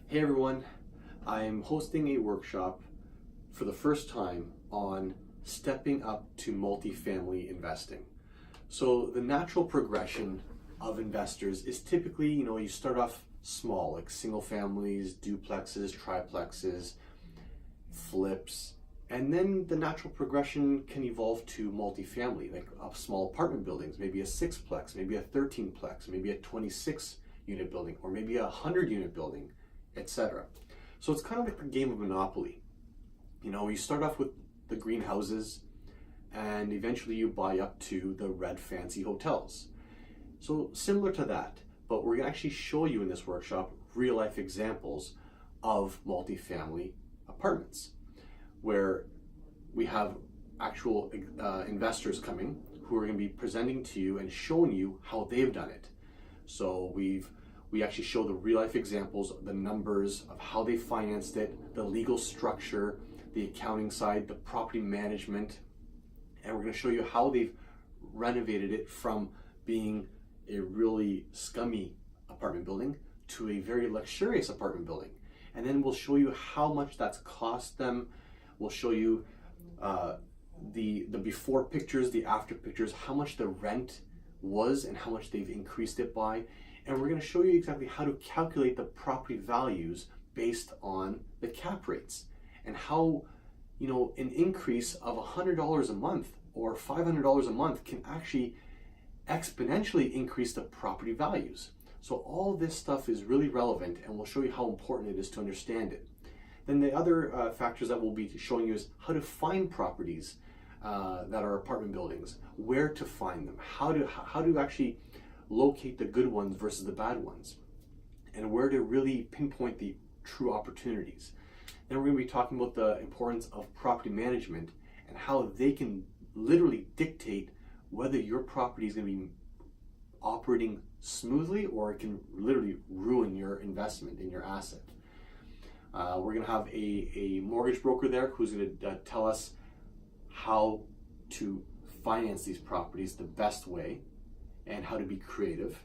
Hey everyone, I'm hosting a workshop for the first time on stepping up to multifamily investing. So the natural progression of investors is typically, you start off small, like single families, duplexes, triplexes, flips, and then the natural progression can evolve to multifamily, like small apartment buildings, maybe a sixplex, maybe a 13plex, maybe a 26 unit building, or maybe a 100 unit building, etc. So it's kind of like the game of Monopoly. You start off with the greenhouses and eventually you buy up to the red fancy hotels. So similar to that, but we're gonna actually show you in this workshop real life examples of multifamily apartments where we have actual investors coming who are going to be presenting to you and showing you how they've done it. So we actually show the real life examples, the numbers of how they financed it, the legal structure, the accounting side, the property management, and we're going to show you how they've renovated it from being a really scummy apartment building to a very luxurious apartment building. And then we'll show you how much that's cost them. We'll show you the before pictures, the after pictures, how much the rent was and how much they've increased it by. And we're going to show you exactly how to calculate the property values based on the cap rates and how, an increase of $100 a month or $500 a month can actually exponentially increase the property values. So all this stuff is really relevant and we'll show you how important it is to understand it. Then the other factors that we'll be showing you is how to find properties that are apartment buildings, where to find them, how to actually locate the good ones versus the bad ones, and where to really pinpoint the true opportunities. Then we're going to be talking about the importance of property management and how they can literally dictate whether your property is going to be operating smoothly or it can literally ruin your investment in your asset. We're going to have a mortgage broker there who's going to tell us how to finance these properties the best way and how to be creative.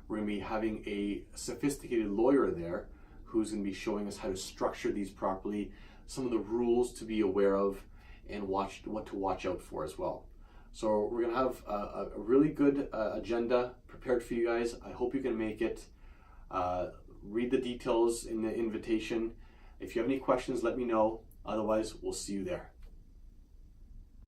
We're going to be having a sophisticated lawyer there who's going to be showing us how to structure these properly, some of the rules to be aware of, and what to watch out for as well. So we're going to have a really good agenda prepared for you guys. I hope you can make it. Read the details in the invitation. If you have any questions, let me know. Otherwise, we'll see you there.